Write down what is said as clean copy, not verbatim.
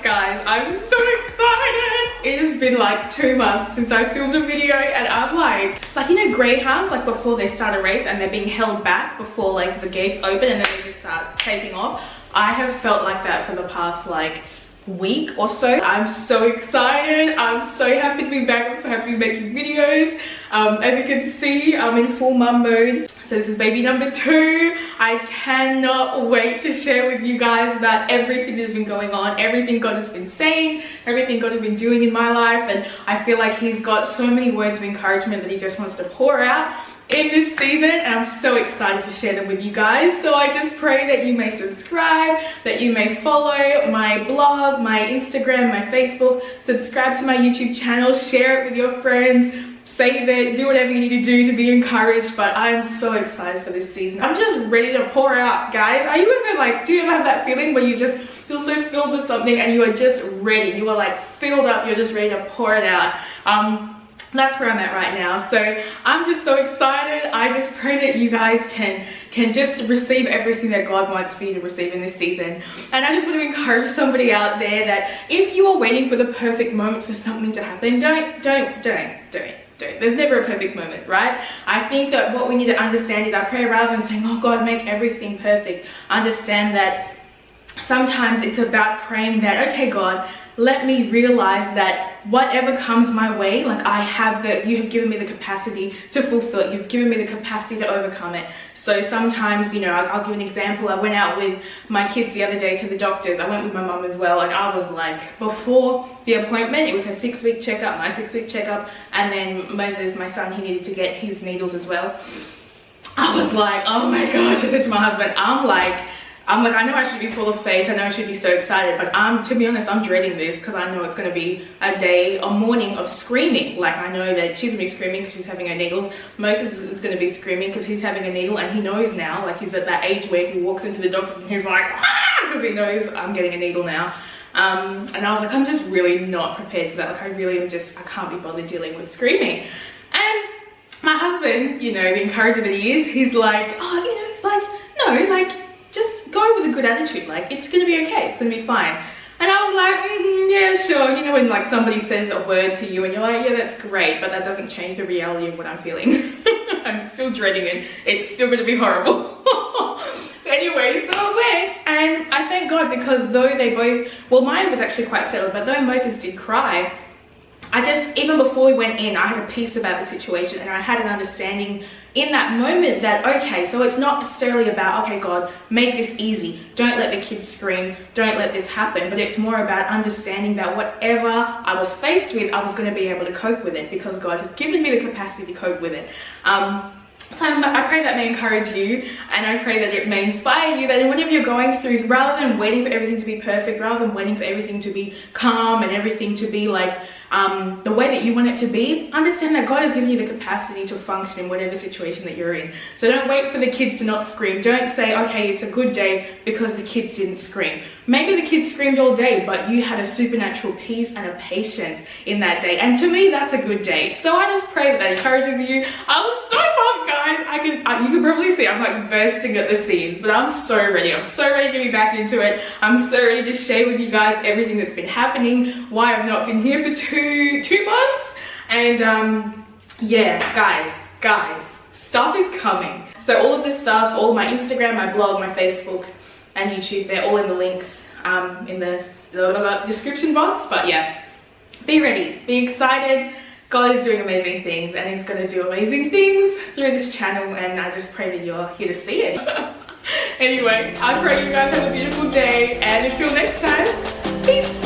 guys, I'm so excited. It has been like 2 months since I filmed a video, and I'm like you know, greyhounds, like before they start a race and they're being held back before like the gates open and then they just start taking off. I have felt like that for the past like week or so. I'm so excited. I'm so happy to be back. I'm so happy to be making videos. As you can see, I'm in full mum mode. So this is baby number 2. I cannot wait to share with you guys about everything that's been going on, everything God has been saying, everything God has been doing in my life. And I feel like he's got so many words of encouragement that he just wants to pour out in this season, and I'm so excited to share them with you guys. So I just pray that you may subscribe, that you may follow my blog, my Instagram, my Facebook, subscribe to my YouTube channel, share it with your friends, save it, do whatever you need to do to be encouraged. But I'm so excited for this season. I'm just ready to pour out, guys. Are you ever like, do you ever have that feeling where you just feel so filled with something and you are just ready, you are like filled up, you're just ready to pour it out? That's where I'm at right now. So I'm just so excited. I just pray that you guys can just receive everything that God wants for you to receive in this season. And I just want to encourage somebody out there that if you are waiting for the perfect moment for something to happen, don't. There's never a perfect moment, right? I think that what we need to understand is I pray rather than saying, oh God, make everything perfect, understand that sometimes it's about praying that, okay God, let me realize that whatever comes my way, like you have given me the capacity to fulfill it. You've given me the capacity to overcome it. So sometimes, you know, I'll give an example. I went out with my kids the other day to the doctors. I went with my mum as well. And I was like, before the appointment, it was her 6-week checkup, my 6-week checkup. And then Moses, my son, he needed to get his needles as well. I was like, oh my gosh. I said to my husband, I'm like, I know I should be full of faith, I know I should be so excited, but to be honest, I'm dreading this because I know it's going to be a morning of screaming. Like, I know that she's going to be screaming because she's having her needles. Moses is going to be screaming because he's having a needle, and he knows now, like he's at that age where he walks into the doctor's and he's like, ah, because he knows I'm getting a needle now. And I was like, I'm just really not prepared for that. Like, I really am I can't be bothered dealing with screaming. And my husband, you know, the encourager that he is, he's like, oh, you know, he's like, no, like, just go with a good attitude, like it's gonna be okay, it's gonna be fine. And I was like, yeah, sure. You know, when like somebody says a word to you and you're like, yeah, that's great, but that doesn't change the reality of what I'm feeling. I'm still dreading it. It's still gonna be horrible. Anyway, so I went, and I thank God, because though they both, well, mine was actually quite settled, but though Moses did cry, even before we went in, I had a peace about the situation, and I had an understanding in that moment that, okay, so it's not necessarily about, okay, God, make this easy. Don't let the kids scream. Don't let this happen. But it's more about understanding that whatever I was faced with, I was going to be able to cope with it because God has given me the capacity to cope with it. So I pray that may encourage you, and I pray that it may inspire you that in whatever you're going through, rather than waiting for everything to be perfect, rather than waiting for everything to be calm and everything to be like the way that you want it to be, understand that God has given you the capacity to function in whatever situation that you're in. So don't wait for the kids to not scream. Don't say, okay, it's a good day because the kids didn't scream. Maybe the kids screamed all day, but you had a supernatural peace and a patience in that day. And to me, that's a good day. So I just pray that encourages you. I was so pumped, guys. You can probably see I'm like bursting at the seams, but I'm so ready. I'm so ready to be back into it. I'm so ready to share with you guys everything that's been happening, why I've not been here for two months. And yeah, guys, stuff is coming. So all of this stuff, all of my Instagram, my blog, my Facebook, and YouTube, they're all in the links in the description box. But yeah, be ready, be excited. God is doing amazing things, and he's going to do amazing things through this channel, and I just pray that you're here to see it. Anyway, I pray you guys have a beautiful day, and until next time, peace.